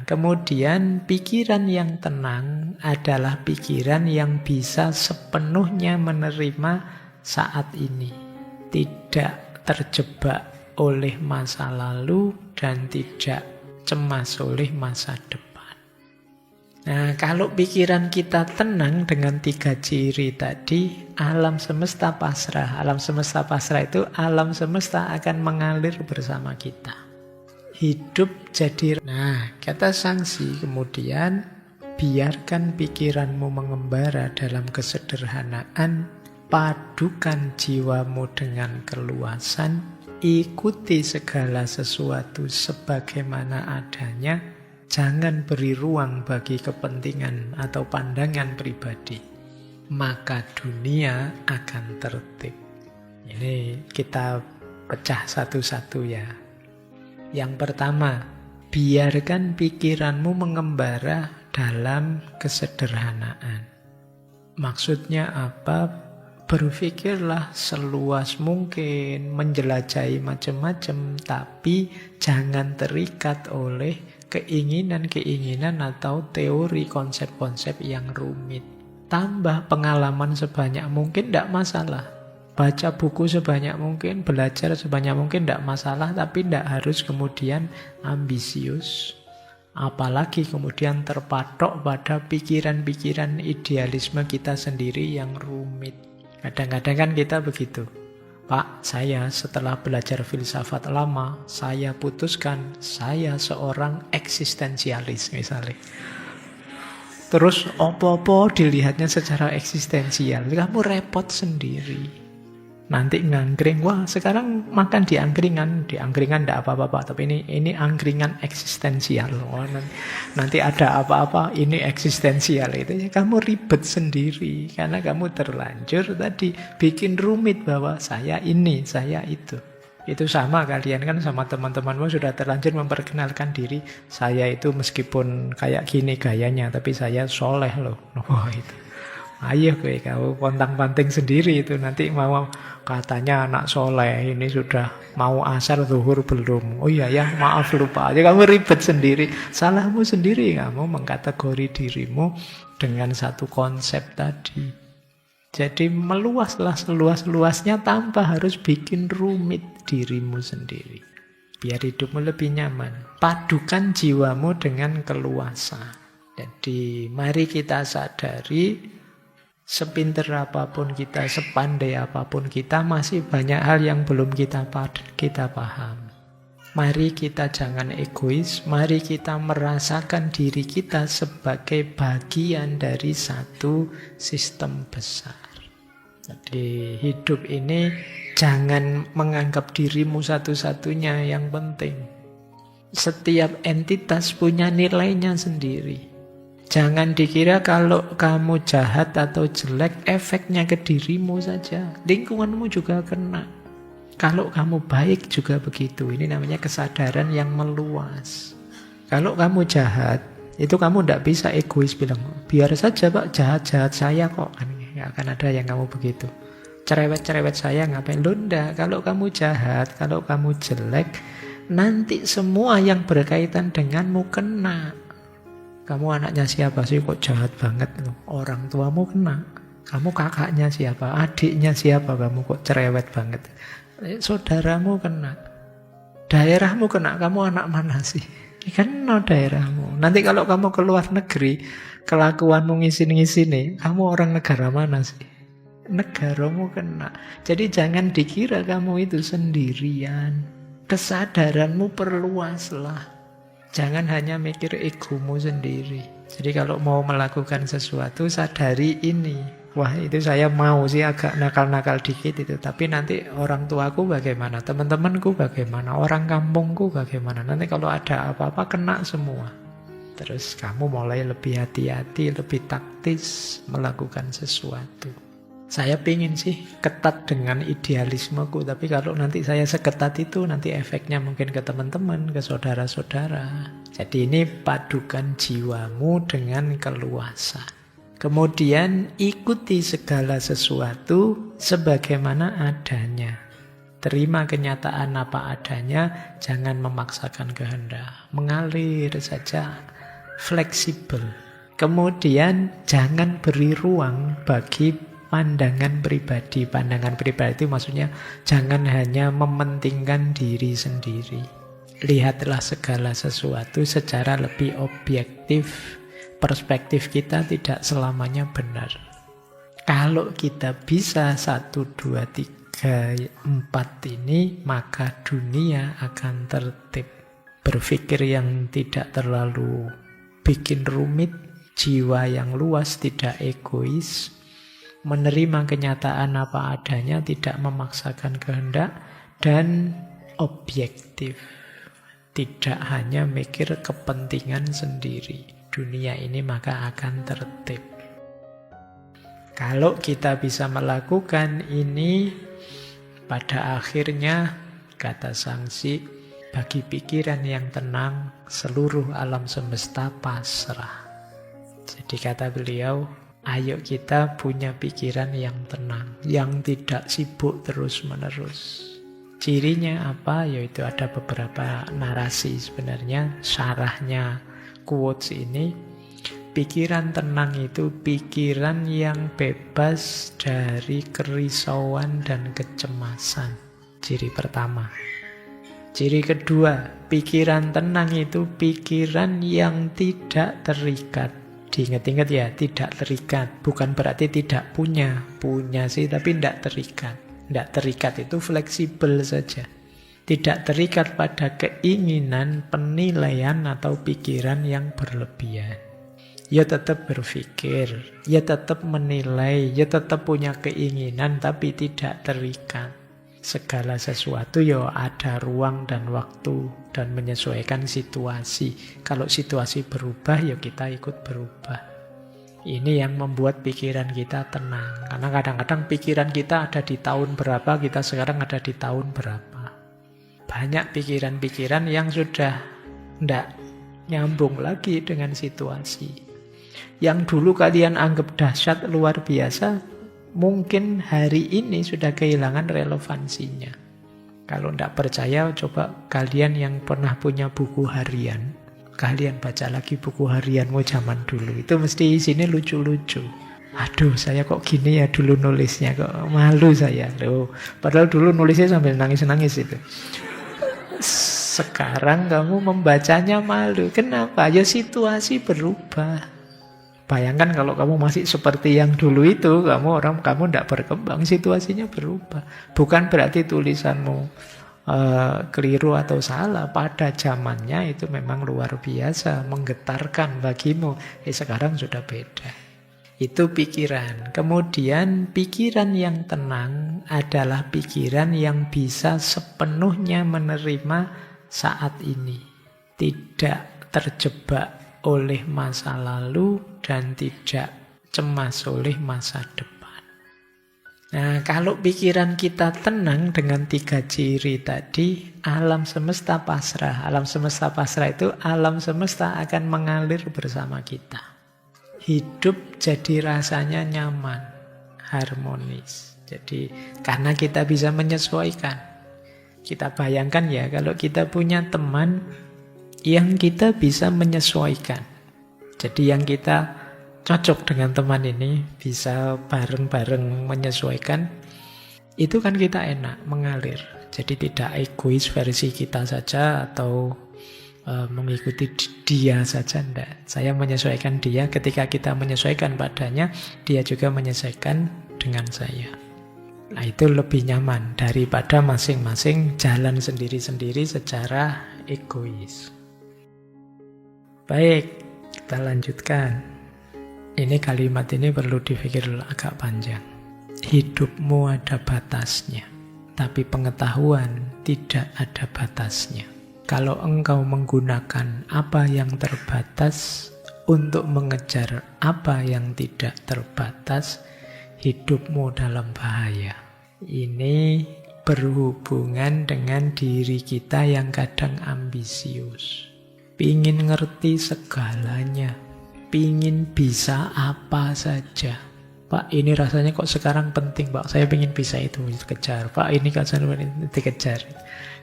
Kemudian pikiran yang tenang adalah pikiran yang bisa sepenuhnya menerima saat ini. Tidak terjebak oleh masa lalu dan tidak cemas oleh masa depan. Nah, kalau pikiran kita tenang dengan 3 ciri tadi, alam semesta pasrah. Alam semesta pasrah itu alam semesta akan mengalir bersama kita. Hidup jadi... Nah, kata Sangsi kemudian, biarkan pikiranmu mengembara dalam kesederhanaan, padukan jiwamu dengan keluasan, ikuti segala sesuatu sebagaimana adanya, jangan beri ruang bagi kepentingan atau pandangan pribadi. Maka dunia akan tertib. Ini kita pecah satu-satu ya. Yang pertama, biarkan pikiranmu mengembara dalam kesederhanaan. Maksudnya apa? Berpikirlah seluas mungkin, menjelajahi macam-macam, tapi jangan terikat oleh keinginan-keinginan atau teori konsep-konsep yang rumit. Tambah pengalaman sebanyak mungkin tidak masalah. Baca buku sebanyak mungkin, belajar sebanyak mungkin tidak masalah, tapi tidak harus kemudian ambisius. Apalagi kemudian terpatok pada pikiran-pikiran idealisme kita sendiri yang rumit. Kadang-kadang kan kita begitu. Pak, saya setelah belajar filsafat lama, saya putuskan saya seorang eksistensialis misalnya. Terus opo-opo dilihatnya secara eksistensial. Kamu repot sendiri. Nanti ngangkring, wah sekarang makan di angkringan tidak apa-apa, tapi ini angkringan eksistensial. Wah, nanti ada apa-apa, ini eksistensial itu. Kamu ribet sendiri karena kamu terlanjur tadi bikin rumit bahwa saya ini, saya itu. Itu sama kalian kan sama teman-temanmu sudah terlanjur memperkenalkan diri. Saya itu meskipun kayak gini gayanya, tapi saya soleh loh. Wah itu. Ayo gue kau pontang-panting sendiri itu nanti mau katanya anak soleh ini sudah mau asar zuhur belum. Oh iya ya maaf lupa aja, kamu ribet sendiri. Salahmu sendiri kamu mengkategori dirimu dengan satu konsep tadi. Jadi meluaslah seluas-luasnya tanpa harus bikin rumit dirimu sendiri. Biar hidupmu lebih nyaman. Padukan jiwamu dengan keluasan. Jadi mari kita sadari, sepinter apapun kita, sepandai apapun kita, masih banyak hal yang belum kita paham. Mari kita jangan egois, mari kita merasakan diri kita sebagai bagian dari satu sistem besar. Jadi hidup ini jangan menganggap dirimu satu-satunya yang penting. Setiap entitas punya nilainya sendiri. Jangan dikira kalau kamu jahat atau jelek, efeknya ke dirimu saja. Lingkunganmu juga kena. Kalau kamu baik juga begitu. Ini namanya kesadaran yang meluas. Kalau kamu jahat, itu kamu tidak bisa egois bilang, biar saja Pak, jahat-jahat saya kok. Nggak akan ada yang kamu begitu. Cerewet-cerewet saya ngapain? Loh enggak, kalau kamu jahat, kalau kamu jelek, nanti semua yang berkaitan denganmu kena. Kamu anaknya siapa sih kok jahat banget loh? Orang tuamu kena. Kamu kakaknya siapa? Adiknya siapa? Kamu kok cerewet banget? Saudaramu kena. Daerahmu kena. Kamu anak mana sih? Kena daerahmu. Nanti kalau kamu ke luar negeri, kelakuanmu ngisin-ngisini, kamu orang negara mana sih? Negaramu kena. Jadi jangan dikira kamu itu sendirian. Kesadaranmu perluaslah. Jangan hanya mikir egomu sendiri. Jadi kalau mau melakukan sesuatu, sadari ini. Wah itu saya mau sih agak nakal-nakal dikit itu. Tapi nanti orang tuaku bagaimana? Teman-temanku bagaimana? Orang kampungku bagaimana? Nanti kalau ada apa-apa kena semua. Terus kamu mulai lebih hati-hati, lebih taktis melakukan sesuatu. Saya pingin sih ketat dengan idealismeku, tapi kalau nanti saya seketat itu, nanti efeknya mungkin ke teman-teman, ke saudara-saudara. Jadi ini padukan jiwamu dengan keluasan. Kemudian ikuti segala sesuatu sebagaimana adanya. Terima kenyataan apa adanya, jangan memaksakan kehendak. Mengalir saja. fleksibel. Kemudian jangan beri ruang bagi pandangan pribadi. Pandangan pribadi itu maksudnya jangan hanya mementingkan diri sendiri. Lihatlah segala sesuatu secara lebih objektif. Perspektif kita tidak selamanya benar. Kalau kita bisa 1, 2, 3, 4 ini, maka dunia akan tertib. Berpikir yang tidak terlalu bikin rumit, jiwa yang luas, tidak egois, menerima kenyataan apa adanya, tidak memaksakan kehendak, dan objektif. Tidak hanya mikir kepentingan sendiri. Dunia ini maka akan tertib. Kalau kita bisa melakukan ini, pada akhirnya, kata Sangsi, bagi pikiran yang tenang, seluruh alam semesta pasrah. Jadi kata beliau, ayo kita punya pikiran yang tenang, yang tidak sibuk terus-menerus. Cirinya apa? Yaitu ada beberapa narasi sebenarnya, syarahnya quotes ini. Pikiran tenang itu pikiran yang bebas dari kerisauan dan kecemasan. Ciri pertama. Ciri kedua, pikiran tenang itu pikiran yang tidak terikat. Diingat-ingat ya, tidak terikat. Bukan berarti tidak punya. Punya sih, tapi tidak terikat. Tidak terikat itu fleksibel saja. Tidak terikat pada keinginan, penilaian, atau pikiran yang berlebihan. Ya tetap berpikir, ya tetap menilai, ya tetap punya keinginan, tapi tidak terikat. Segala sesuatu ya ada ruang dan waktu dan menyesuaikan situasi. Kalau situasi berubah ya kita ikut berubah. Ini yang membuat pikiran kita tenang. Karena kadang-kadang pikiran kita ada di tahun berapa, kita sekarang ada di tahun berapa. Banyak pikiran-pikiran yang sudah tidak nyambung lagi dengan situasi. Yang dulu kalian anggap dahsyat luar biasa, mungkin hari ini sudah kehilangan relevansinya. Kalau tidak percaya, coba kalian yang pernah punya buku harian, kalian baca lagi buku harianmu zaman dulu. Itu mesti isinya lucu-lucu. Aduh, saya kok gini ya dulu nulisnya, kok malu saya. Loh, padahal dulu nulisnya sambil nangis-nangis itu. Sekarang kamu membacanya malu. Kenapa? Ya situasi berubah. Bayangkan kalau kamu masih seperti yang dulu itu, kamu tidak berkembang, situasinya berubah. Bukan berarti tulisanmu keliru atau salah. Pada zamannya itu memang luar biasa, menggetarkan bagimu. Sekarang sudah beda. Itu pikiran. Kemudian pikiran yang tenang adalah pikiran yang bisa sepenuhnya menerima saat ini. Tidak terjebak oleh masa lalu dan tidak cemas oleh masa depan. Nah, kalau pikiran kita tenang dengan 3 ciri tadi, alam semesta pasrah. Alam semesta pasrah itu alam semesta akan mengalir bersama kita. Hidup jadi rasanya nyaman, harmonis. Jadi karena kita bisa menyesuaikan. Kita bayangkan ya, kalau kita punya teman yang kita bisa menyesuaikan. Jadi yang kita cocok dengan teman ini, bisa bareng-bareng menyesuaikan, itu kan kita enak, mengalir. Jadi tidak egois versi kita saja atau mengikuti dia saja, enggak. Saya menyesuaikan dia, ketika kita menyesuaikan padanya, dia juga menyesuaikan dengan saya. Nah, itu lebih nyaman daripada masing-masing jalan sendiri-sendiri secara egois. Baik, kita lanjutkan. Ini kalimat ini perlu dipikir agak panjang. Hidupmu ada batasnya, tapi pengetahuan tidak ada batasnya. Kalau engkau menggunakan apa yang terbatas untuk mengejar apa yang tidak terbatas, hidupmu dalam bahaya. Ini berhubungan dengan diri kita yang kadang ambisius. Pingin ngerti segalanya, pingin bisa apa saja. Pak, ini rasanya kok sekarang penting, Pak. Saya pingin bisa itu, dikejar. Pak, ini kan saya dikejar.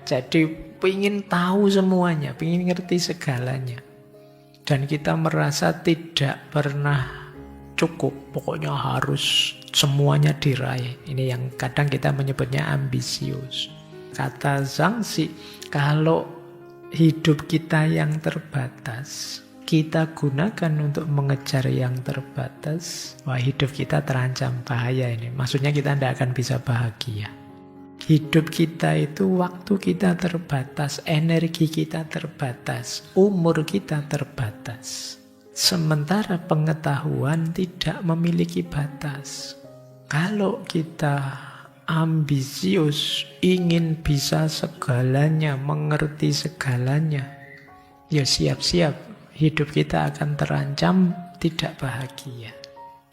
Jadi pingin tahu semuanya, pingin ngerti segalanya. Dan kita merasa tidak pernah cukup, pokoknya harus semuanya diraih. Ini yang kadang kita menyebutnya ambisius. Kata Zhangxi, kalau hidup kita yang terbatas, kita gunakan untuk mengejar yang terbatas, wah hidup kita terancam bahaya ini. Maksudnya kita tidak akan bisa bahagia. Hidup kita itu waktu kita terbatas, energi kita terbatas, umur kita terbatas. Sementara pengetahuan tidak memiliki batas. Kalau kita ambisius, ingin bisa segalanya, mengerti segalanya, ya siap-siap hidup kita akan terancam tidak bahagia.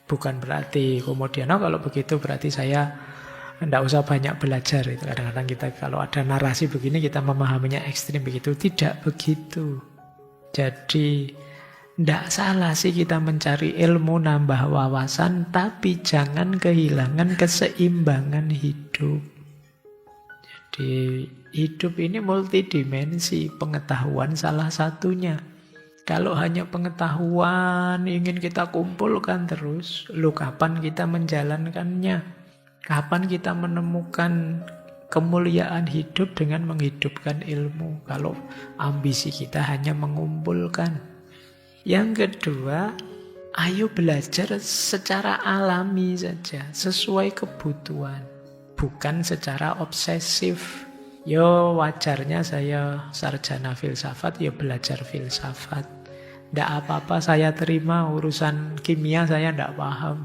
Bukan berarti kemudian, kalau begitu berarti saya tidak usah banyak belajar. Itu kadang-kadang kita kalau ada narasi begini kita memahaminya ekstrim begitu. Tidak begitu. Jadi tidak salah sih kita mencari ilmu, nambah wawasan, tapi jangan kehilangan keseimbangan hidup. Jadi hidup ini multidimensi, pengetahuan salah satunya. Kalau hanya pengetahuan ingin kita kumpulkan terus, kapan kita menjalankannya? Kapan kita menemukan kemuliaan hidup dengan menghidupkan ilmu? Kalau ambisi kita hanya mengumpulkan. Yang kedua, ayo belajar secara alami saja, sesuai kebutuhan. Bukan secara obsesif. Yo wajarnya saya sarjana filsafat, ya belajar filsafat. Tidak apa-apa saya terima, urusan kimia saya tidak paham.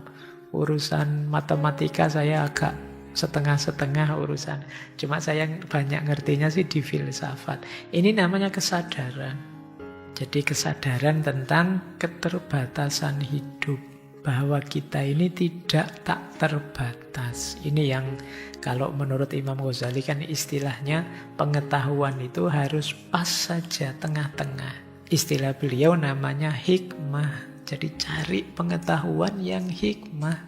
Urusan matematika saya agak setengah-setengah urusan. Cuma saya banyak ngertinya sih di filsafat. Ini namanya kesadaran. Jadi kesadaran tentang keterbatasan hidup. Bahwa kita ini tidak tak terbatas. Ini yang kalau menurut Imam Ghazali kan istilahnya pengetahuan itu harus pas saja, tengah-tengah. Istilah beliau namanya hikmah. Jadi cari pengetahuan yang hikmah.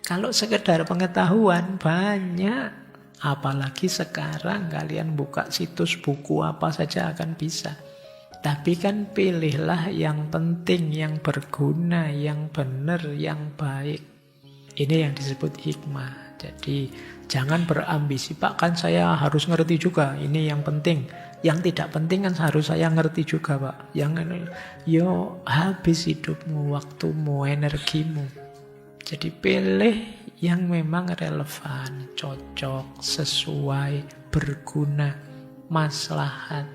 Kalau sekedar pengetahuan banyak. Apalagi sekarang kalian buka situs buku apa saja akan bisa. Tapi kan pilihlah yang penting, yang berguna, yang benar, yang baik. Ini yang disebut hikmah. Jadi jangan berambisi, Pak kan saya harus ngerti juga, ini yang penting. Yang tidak penting kan harus saya ngerti juga Pak. Yo habis hidupmu, waktumu, energimu. Jadi pilih yang memang relevan, cocok, sesuai, berguna, maslahat.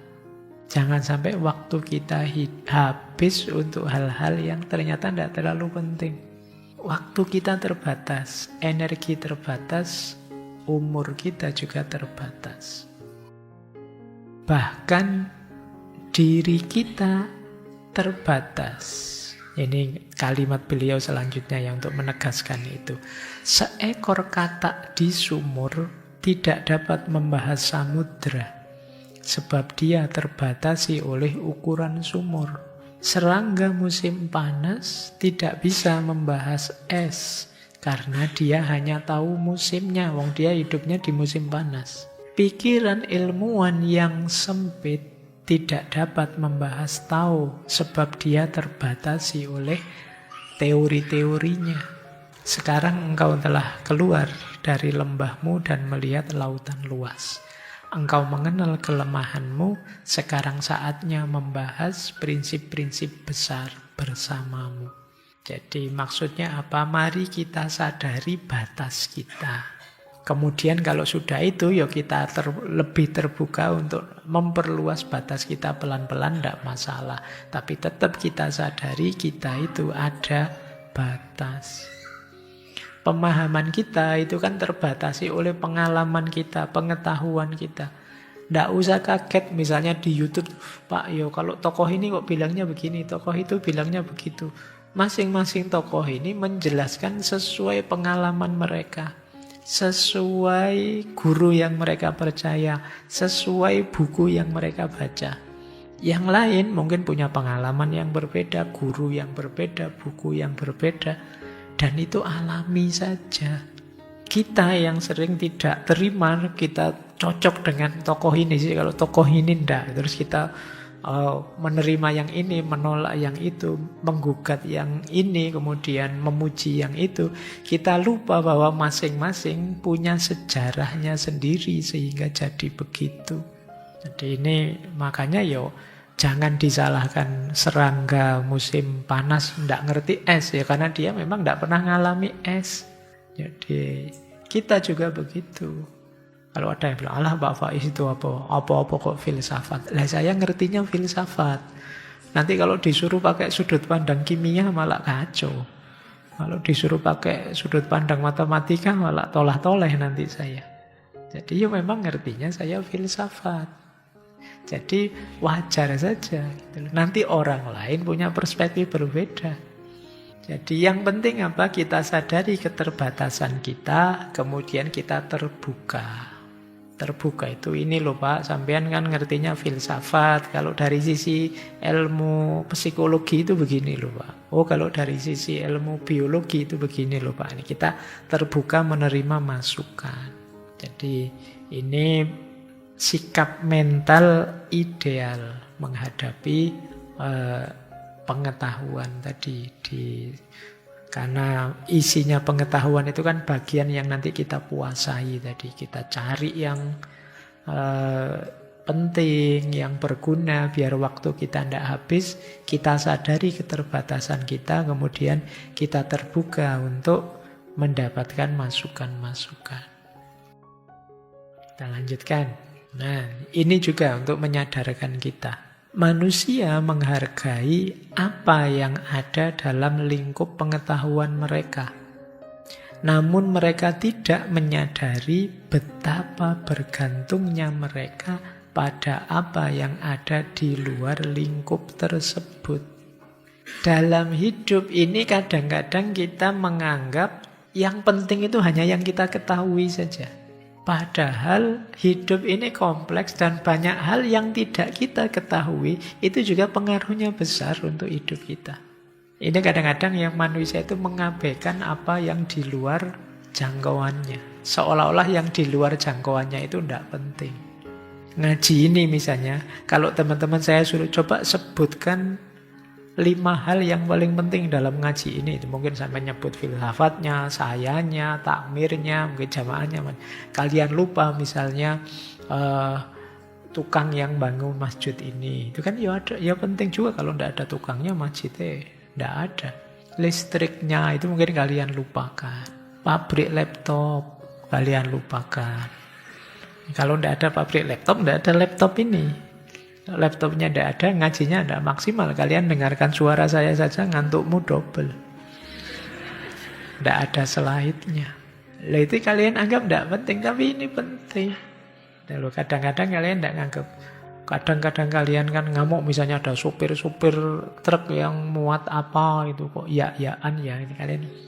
Jangan sampai waktu kita habis untuk hal-hal yang ternyata tidak terlalu penting. Waktu kita terbatas, energi terbatas, umur kita juga terbatas. Bahkan diri kita terbatas. Ini kalimat beliau selanjutnya yang untuk menegaskan itu. Seekor katak di sumur tidak dapat membahas samudra. Sebab dia terbatasi oleh ukuran sumur. Serangga musim panas tidak bisa membahas es. Karena dia hanya tahu musimnya. Wong dia hidupnya di musim panas. Pikiran ilmuwan yang sempit tidak dapat membahas tahu. Sebab dia terbatasi oleh teori-teorinya. Sekarang engkau telah keluar dari lembahmu dan melihat lautan luas. Engkau mengenal kelemahanmu, sekarang saatnya membahas prinsip-prinsip besar bersamamu. Jadi maksudnya apa? Mari kita sadari batas kita. Kemudian kalau sudah itu, ya kita lebih terbuka untuk memperluas batas kita pelan-pelan, tidak masalah. Tapi tetap kita sadari kita itu ada batas. Pemahaman kita itu kan terbatasi oleh pengalaman kita, pengetahuan kita. Tidak usah kaget misalnya di YouTube, Pak, kalau tokoh ini kok bilangnya begini, tokoh itu bilangnya begitu. Masing-masing tokoh ini menjelaskan sesuai pengalaman mereka, sesuai guru yang mereka percaya, sesuai buku yang mereka baca. Yang lain mungkin punya pengalaman yang berbeda, guru yang berbeda, buku yang berbeda. Dan itu alami saja. Kita yang sering tidak terima, kita cocok dengan tokoh ini sih. Kalau tokoh ini enggak, terus kita menerima yang ini, menolak yang itu, menggugat yang ini, kemudian memuji yang itu. Kita lupa bahwa masing-masing punya sejarahnya sendiri sehingga jadi begitu. Jadi ini makanya jangan disalahkan serangga musim panas ndak ngerti es ya, karena dia memang ndak pernah ngalami es. Jadi kita juga begitu. Kalau ada yang bilang, alah Pak Faiz itu apa-apa kok filsafat. Lah saya ngertinya filsafat. Nanti kalau disuruh pakai sudut pandang kimia malah kacau. Kalau disuruh pakai sudut pandang matematika malah tolah-toleh nanti saya. Jadi memang ngertinya saya filsafat. Jadi wajar saja. Nanti orang lain punya perspektif berbeda. Jadi yang penting apa? Kita sadari keterbatasan kita, kemudian kita terbuka. Terbuka itu ini loh Pak, sampean kan ngertinya filsafat. Kalau dari sisi ilmu psikologi itu begini loh Pak. Oh kalau dari sisi ilmu biologi itu begini loh Pak. Ini kita terbuka menerima masukan. Jadi ini sikap mental ideal menghadapi pengetahuan tadi. Karena isinya pengetahuan itu kan bagian yang nanti kita puasai tadi. Kita cari yang penting, yang berguna, biar waktu kita tidak habis. Kita sadari keterbatasan kita, kemudian kita terbuka untuk mendapatkan masukan-masukan. Kita lanjutkan. Nah, ini juga untuk menyadarkan kita. Manusia menghargai apa yang ada dalam lingkup pengetahuan mereka. Namun mereka tidak menyadari betapa bergantungnya mereka pada apa yang ada di luar lingkup tersebut. Dalam hidup ini kadang-kadang kita menganggap yang penting itu hanya yang kita ketahui saja. Padahal hidup ini kompleks dan banyak hal yang tidak kita ketahui itu juga pengaruhnya besar untuk hidup kita. Ini kadang-kadang yang manusia itu mengabaikan apa yang di luar jangkauannya. Seolah-olah yang di luar jangkauannya itu tidak penting. Ngaji ini misalnya, kalau teman-teman saya suruh coba sebutkan 5 hal yang paling penting dalam ngaji ini. Mungkin sampai nyebut filsafatnya, sayanya, takmirnya, mungkin jamaahnya. Kalian lupa misalnya tukang yang bangun masjid ini. Itu kan ya penting juga, kalau tidak ada tukangnya masjidnya tidak ada. Listriknya itu mungkin kalian lupakan. Pabrik laptop kalian lupakan. Kalau tidak ada pabrik laptop, tidak ada laptop ini. Laptopnya tidak ada, ngajinya tidak maksimal. Kalian dengarkan suara saya saja ngantukmu double. Tidak ada slide-nya. Lah itu kalian anggap tidak penting, tapi ini penting. Lalu kadang-kadang kalian tidak nganggap. Kadang-kadang kalian kan ngamuk, misalnya ada supir-supir truk yang muat apa itu kok ya-yaan ya.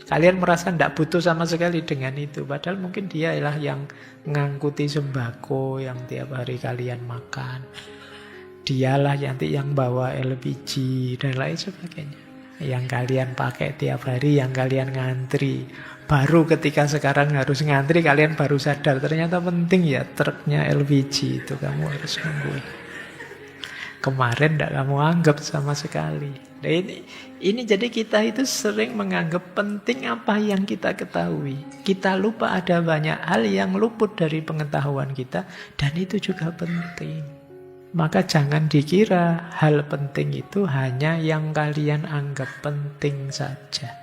Kalian merasa tidak butuh sama sekali dengan itu. Padahal mungkin dialah yang ngangkuti sembako yang tiap hari kalian makan. Dialah nanti yang bawa LPG dan lain sebagainya. Yang kalian pakai tiap hari, yang kalian ngantri. Baru ketika sekarang harus ngantri, kalian baru sadar ternyata penting ya truknya LPG itu, kamu harus nunggu. Kemarin tidak kamu anggap sama sekali. Nah, ini jadi kita itu sering menganggap penting apa yang kita ketahui. Kita lupa ada banyak hal yang luput dari pengetahuan kita, dan itu juga penting. Maka jangan dikira hal penting itu hanya yang kalian anggap penting saja.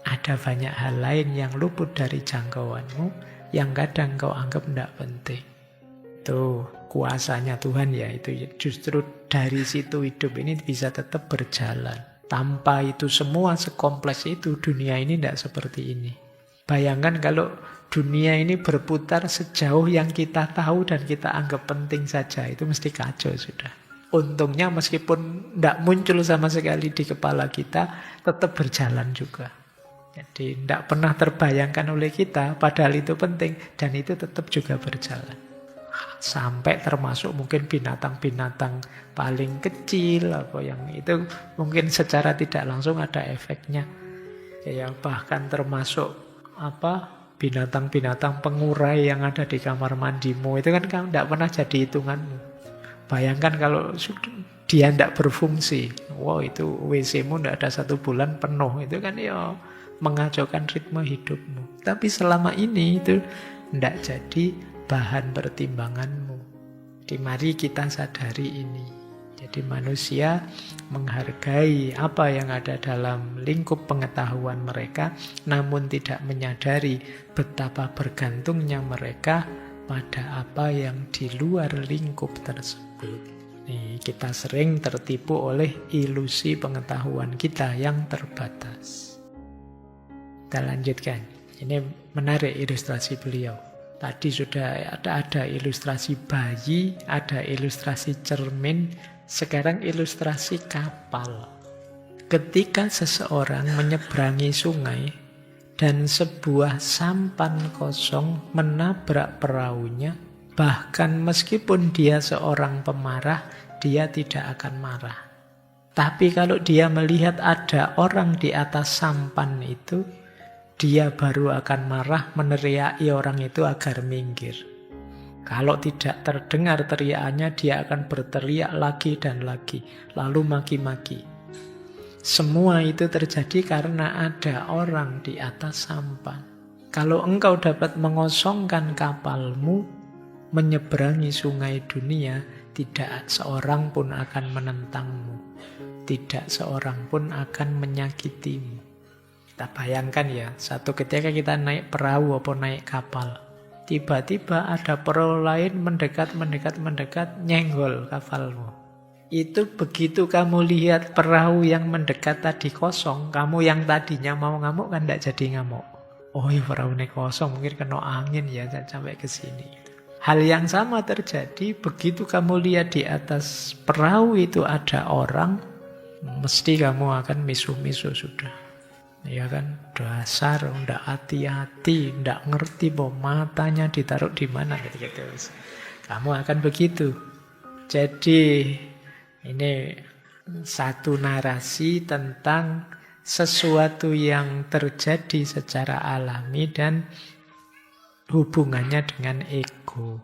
Ada banyak hal lain yang luput dari jangkauanmu, yang kadang kau anggap tidak penting. Itu kuasanya Tuhan ya. Itu justru dari situ hidup ini bisa tetap berjalan. Tanpa itu semua sekompleks itu, dunia ini tidak seperti ini. Bayangkan kalau dunia ini berputar sejauh yang kita tahu dan kita anggap penting saja, itu mesti kacau sudah. Untungnya meskipun tidak muncul sama sekali di kepala kita, tetap berjalan juga. Jadi tidak pernah terbayangkan oleh kita, padahal itu penting, dan itu tetap juga berjalan. Sampai termasuk mungkin binatang-binatang paling kecil, apa yang itu mungkin secara tidak langsung ada efeknya. Ya, bahkan termasuk binatang-binatang pengurai yang ada di kamar mandimu, itu kan kamu tidak pernah jadi hitunganmu. Bayangkan kalau dia tidak berfungsi. Wow, itu WC-mu tidak ada 1 bulan penuh. Itu kan ya mengacaukan ritme hidupmu. Tapi selama ini itu tidak jadi bahan pertimbanganmu. Mari kita sadari ini. Jadi manusia menghargai apa yang ada dalam lingkup pengetahuan mereka, namun tidak menyadari betapa bergantungnya mereka pada apa yang di luar lingkup tersebut. Nih, kita sering tertipu oleh ilusi pengetahuan kita yang terbatas. Kita lanjutkan. Ini menarik ilustrasi beliau. Tadi sudah ada ilustrasi bayi, ada ilustrasi cermin, sekarang ilustrasi kapal. Ketika seseorang menyeberangi sungai dan sebuah sampan kosong menabrak perahunya, bahkan meskipun dia seorang pemarah, dia tidak akan marah. Tapi kalau dia melihat ada orang di atas sampan itu, dia baru akan marah, meneriaki orang itu agar minggir. Kalau tidak terdengar teriakannya, dia akan berteriak lagi dan lagi, lalu maki-maki. Semua itu terjadi karena ada orang di atas sampan. Kalau engkau dapat mengosongkan kapalmu, menyeberangi sungai dunia, tidak seorang pun akan menentangmu. Tidak seorang pun akan menyakitimu. Kita bayangkan ya, satu ketika kita naik perahu atau naik kapal, tiba-tiba ada perahu lain mendekat, nyenggol kapalmu. Itu begitu kamu lihat perahu yang mendekat tadi kosong, kamu yang tadinya mau ngamuk kan tidak jadi ngamuk. Oh ya perahu ini kosong, mungkin kena angin ya sampai ke sini. Hal yang sama terjadi begitu kamu lihat di atas perahu itu ada orang, mesti kamu akan misuh-misuh sudah. Ya kan, dasar, ndak hati-hati, ndak ngerti bahwa matanya ditaruh di mana gitu. Kamu akan begitu. Jadi ini satu narasi tentang sesuatu yang terjadi secara alami dan hubungannya dengan ego.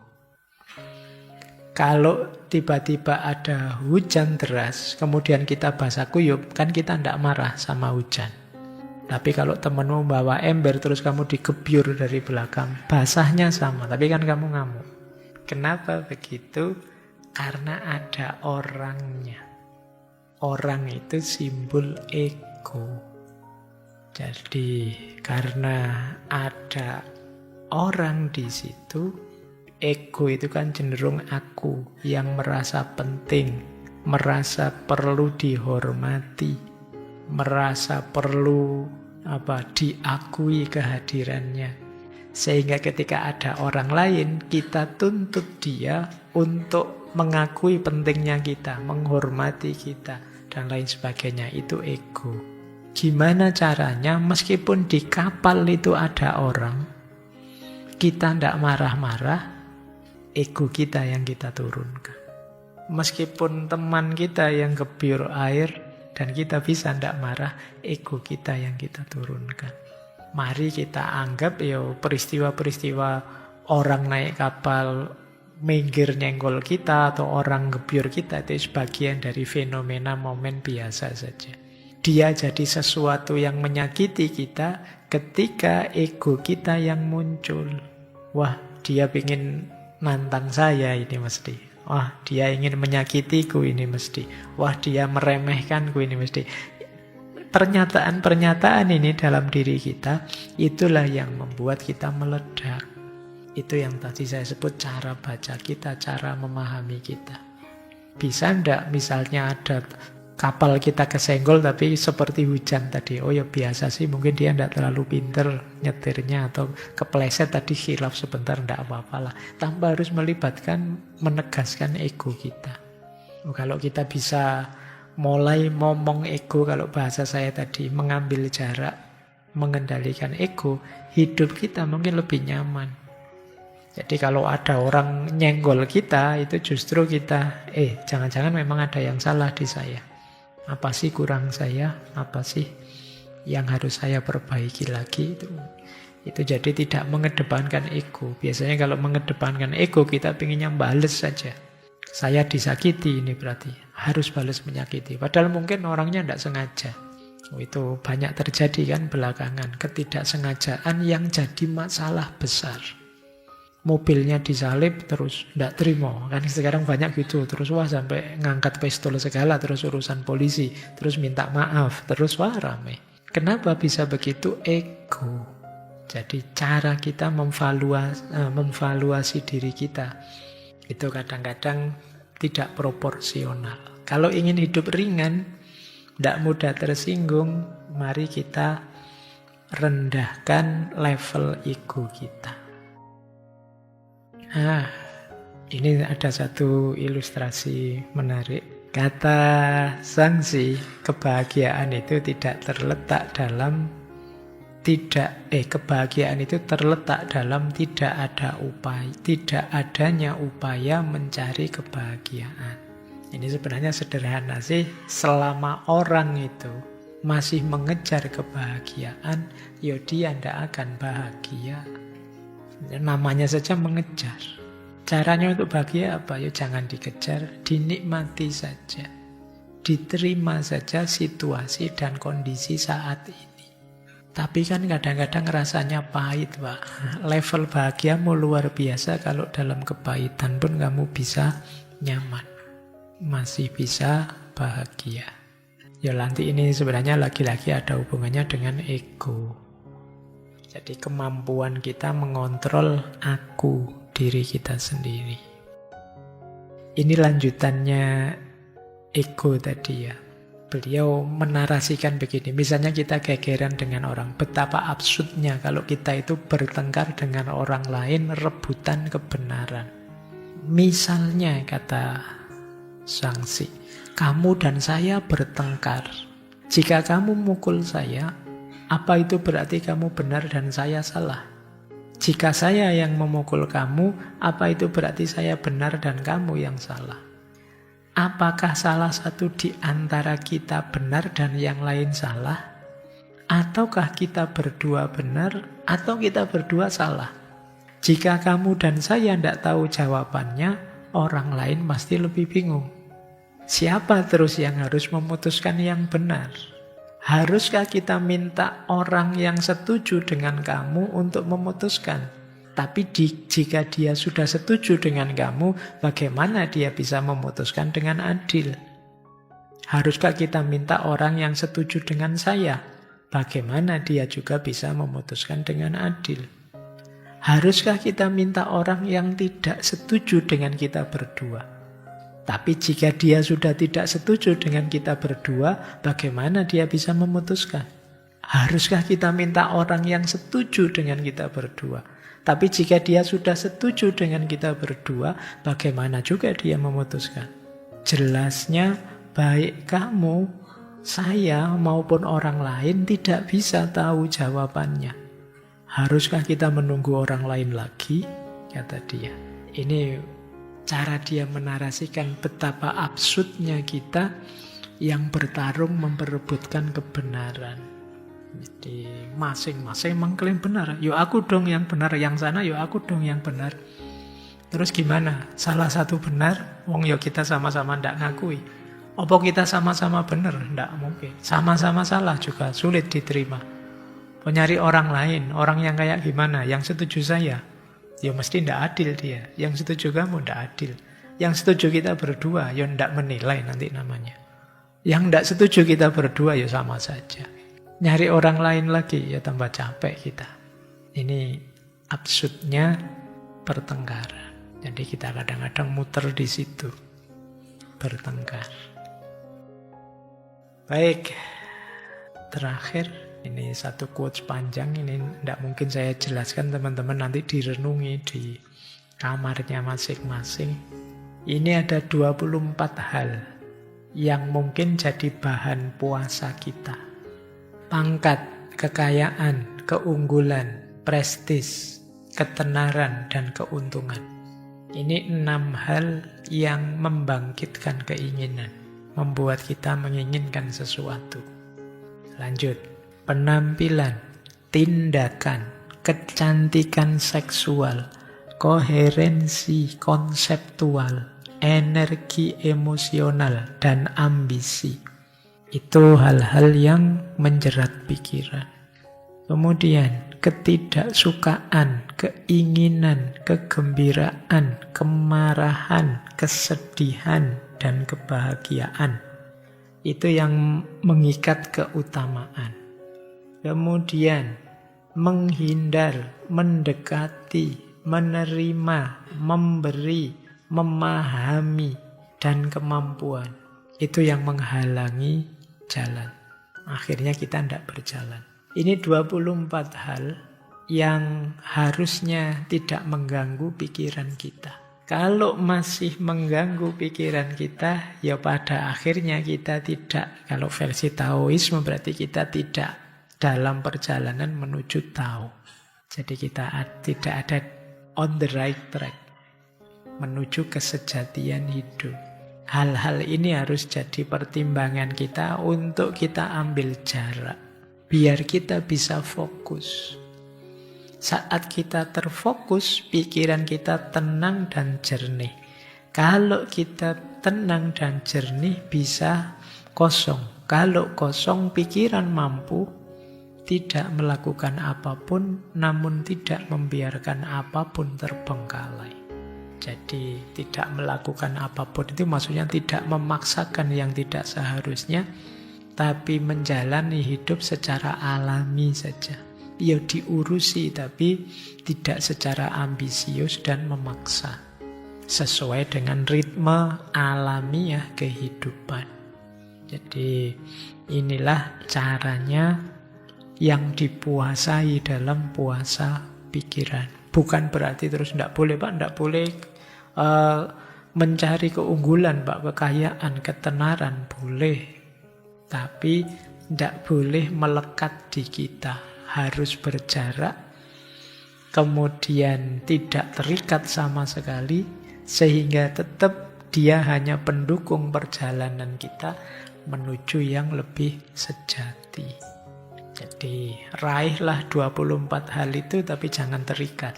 Kalau tiba-tiba ada hujan deras, kemudian kita basah kuyup, kan kita ndak marah sama hujan. Tapi kalau temenmu bawa ember terus kamu digebyur dari belakang, basahnya sama, tapi kan kamu ngamuk. Kenapa begitu? Karena ada orangnya. Orang itu simbol ego. Jadi karena ada orang di situ, ego itu kan cenderung aku yang merasa penting, merasa perlu dihormati, merasa perlu diakui kehadirannya. Sehingga ketika ada orang lain, kita tuntut dia untuk mengakui pentingnya kita, menghormati kita, dan lain sebagainya. Itu ego. Gimana caranya meskipun di kapal itu ada orang, kita tidak marah-marah, ego kita yang kita turunkan. Meskipun teman kita yang gebyur air, dan kita bisa tidak marah, ego kita yang kita turunkan. Mari kita anggap peristiwa-peristiwa orang naik kapal minggir nyenggol kita atau orang gebyur kita itu sebagian dari fenomena momen biasa saja. Dia jadi sesuatu yang menyakiti kita ketika ego kita yang muncul. Wah, dia ingin nantang saya ini mesti. Wah, dia ingin menyakitiku ini mesti. Wah, dia meremehkanku ini mesti. Pernyataan-pernyataan ini dalam diri kita, itulah yang membuat kita meledak. Itu yang tadi saya sebut cara baca kita, cara memahami kita. Bisa enggak misalnya ada kapal kita kesenggol tapi seperti hujan tadi. Oh ya biasa sih, mungkin dia enggak terlalu pinter nyetirnya atau kepleset tadi khilaf sebentar, enggak apa-apa lah. Tanpa harus melibatkan, menegaskan ego kita. Kalau kita bisa mulai momong ego, kalau bahasa saya tadi, mengambil jarak, mengendalikan ego, hidup kita mungkin lebih nyaman. Jadi kalau ada orang nyenggol kita, itu justru kita, jangan-jangan memang ada yang salah di saya. Apa sih kurang saya? Apa sih yang harus saya perbaiki lagi? Itu jadi tidak mengedepankan ego. Biasanya kalau mengedepankan ego, kita pinginnya bales saja. Saya disakiti ini berarti harus balas menyakiti. Padahal mungkin orangnya tidak sengaja. Itu banyak terjadi kan belakangan. Ketidaksengajaan yang jadi masalah besar. Mobilnya disalib terus tidak terima. Kan sekarang banyak gitu. Terus wah sampai ngangkat pistol segala. Terus urusan polisi. Terus minta maaf. Terus wah rame. Kenapa bisa begitu? Ego. Jadi cara kita memvaluasi diri kita itu kadang-kadang tidak proporsional. Kalau ingin hidup ringan, tidak mudah tersinggung, mari kita rendahkan level ego kita. Ini ada satu ilustrasi menarik. Kata Zhangzi, kebahagiaan itu tidak terletak dalam kebahagiaan itu terletak dalam tidak adanya upaya mencari kebahagiaan. Ini sebenarnya sederhana sih, selama orang itu masih mengejar kebahagiaan, ya dia tidak akan bahagia. Namanya saja mengejar. Caranya untuk bahagia apa? Ya jangan dikejar, dinikmati saja. Diterima saja situasi dan kondisi saat ini. Tapi kan kadang-kadang rasanya pahit, Pak. Level bahagiamu luar biasa kalau dalam kepahitan pun kamu bisa nyaman. Masih bisa bahagia. Ya nanti ini sebenarnya lagi-lagi ada hubungannya dengan ego. Jadi kemampuan kita mengontrol aku, diri kita sendiri. Ini lanjutannya ego tadi ya. Beliau menarasikan begini, misalnya kita gegeran dengan orang, betapa absurdnya kalau kita itu bertengkar dengan orang lain, rebutan kebenaran. Misalnya, kata Zhangzi, kamu dan saya bertengkar. Jika kamu mukul saya, apa itu berarti kamu benar dan saya salah? Jika saya yang memukul kamu, apa itu berarti saya benar dan kamu yang salah? Apakah salah satu di antara kita benar dan yang lain salah? Ataukah kita berdua benar atau kita berdua salah? Jika kamu dan saya tidak tahu jawabannya, orang lain pasti lebih bingung. Siapa terus yang harus memutuskan yang benar? Haruskah kita minta orang yang setuju dengan kamu untuk memutuskan? Tapi jika dia sudah setuju dengan kamu, bagaimana dia bisa memutuskan dengan adil? Haruskah kita minta orang yang setuju dengan saya? Bagaimana dia juga bisa memutuskan dengan adil? Haruskah kita minta orang yang tidak setuju dengan kita berdua? Tapi jika dia sudah tidak setuju dengan kita berdua, bagaimana dia bisa memutuskan? Haruskah kita minta orang yang setuju dengan kita berdua? Tapi jika dia sudah setuju dengan kita berdua, bagaimana juga dia memutuskan? Jelasnya, baik kamu, saya, maupun orang lain tidak bisa tahu jawabannya. Haruskah kita menunggu orang lain lagi? Kata dia. Ini cara dia menarasikan betapa absurdnya kita yang bertarung memperebutkan kebenaran. Jadi masing-masing mengklaim benar. Yo aku dong yang benar, yang sana yo aku dong yang benar. Terus gimana? Salah satu benar, wong yo kita sama-sama ndak ngakui. Apa kita sama-sama benar? Ndak mungkin. Sama-sama salah juga sulit diterima. Nyari orang lain, orang yang kayak gimana? Yang setuju saya, ya mesti ndak adil dia. Yang setuju kamu ndak adil. Yang setuju kita berdua, ya ndak menilai nanti namanya. Yang ndak setuju kita berdua, ya sama saja. Nyari orang lain lagi, ya tambah capek kita. Ini absurdnya pertengkaran. Jadi kita kadang-kadang muter di situ. Bertengkar. Baik. Terakhir, ini satu quotes panjang. Ini tidak mungkin saya jelaskan, teman-teman nanti direnungi di kamarnya masing-masing. Ini ada 24 hal yang mungkin jadi bahan puasa kita. Pangkat, kekayaan, keunggulan, prestis, ketenaran, dan keuntungan. Ini 6 hal yang membangkitkan keinginan, membuat kita menginginkan sesuatu. Lanjut, penampilan, tindakan, kecantikan seksual, koherensi konseptual, energi emosional, dan ambisi. Itu hal-hal yang menjerat pikiran. Kemudian ketidaksukaan, keinginan, kegembiraan, kemarahan, kesedihan, dan kebahagiaan. Itu yang mengikat keutamaan. Kemudian menghindar, mendekati, menerima, memberi, memahami, dan kemampuan. Itu yang menghalangi jalan. Akhirnya kita tidak berjalan. Ini 24 hal yang harusnya tidak mengganggu pikiran kita. Kalau masih mengganggu pikiran kita, ya pada akhirnya kita tidak, kalau versi Taoisme berarti kita tidak dalam perjalanan menuju Tao. Jadi kita tidak ada on the right track, menuju kesejatian hidup. Hal-hal ini harus jadi pertimbangan kita untuk kita ambil jarak, biar kita bisa fokus. Saat kita terfokus, pikiran kita tenang dan jernih. Kalau kita tenang dan jernih, bisa kosong. Kalau kosong, pikiran mampu tidak melakukan apapun, namun tidak membiarkan apapun terbengkalai. Jadi tidak melakukan apapun itu maksudnya tidak memaksakan yang tidak seharusnya, tapi menjalani hidup secara alami saja. Ya diurusi, tapi tidak secara ambisius dan memaksa. Sesuai dengan ritme alamiah kehidupan. Jadi inilah caranya yang dipuasai dalam puasa pikiran. Bukan berarti terus tidak boleh Pak, tidak boleh mencari keunggulan Pak, kekayaan, ketenaran, boleh. Tapi tidak boleh melekat di kita. Harus berjarak, kemudian tidak terikat sama sekali, sehingga tetap dia hanya pendukung perjalanan kita menuju yang lebih sejati. Jadi raihlah 24 hal itu, tapi jangan terikat.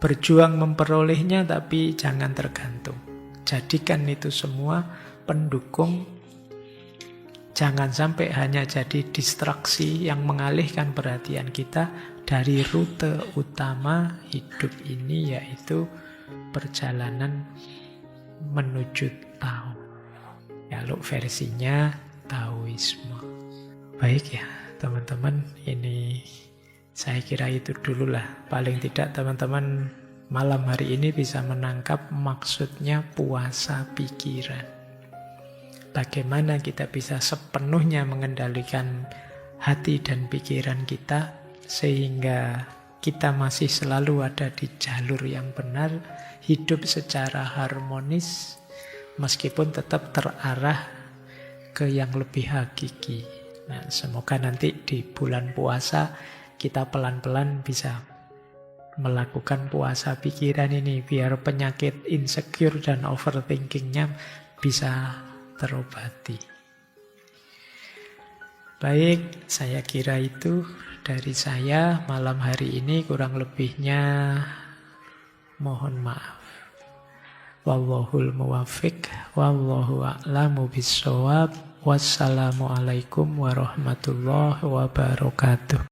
Berjuang memperolehnya, tapi jangan tergantung. Jadikan itu semua pendukung. Jangan sampai hanya jadi distraksi yang mengalihkan perhatian kita dari rute utama hidup ini, yaitu perjalanan menuju Tao. Kalau versinya Taoisme. Baik ya teman-teman, ini saya kira itu dululah. Paling tidak teman-teman malam hari ini bisa menangkap maksudnya puasa pikiran. Bagaimana kita bisa sepenuhnya mengendalikan hati dan pikiran kita sehingga kita masih selalu ada di jalur yang benar, hidup secara harmonis meskipun tetap terarah ke yang lebih hakiki. Nah, semoga nanti di bulan puasa kita pelan-pelan bisa melakukan puasa pikiran ini biar penyakit insecure dan overthinkingnya bisa terobati. Baik, saya kira itu dari saya malam hari ini. Kurang lebihnya mohon maaf. Wallahul muwaffiq, wallahu a'lamu bissawab. Wassalamualaikum warahmatullahi wabarakatuh.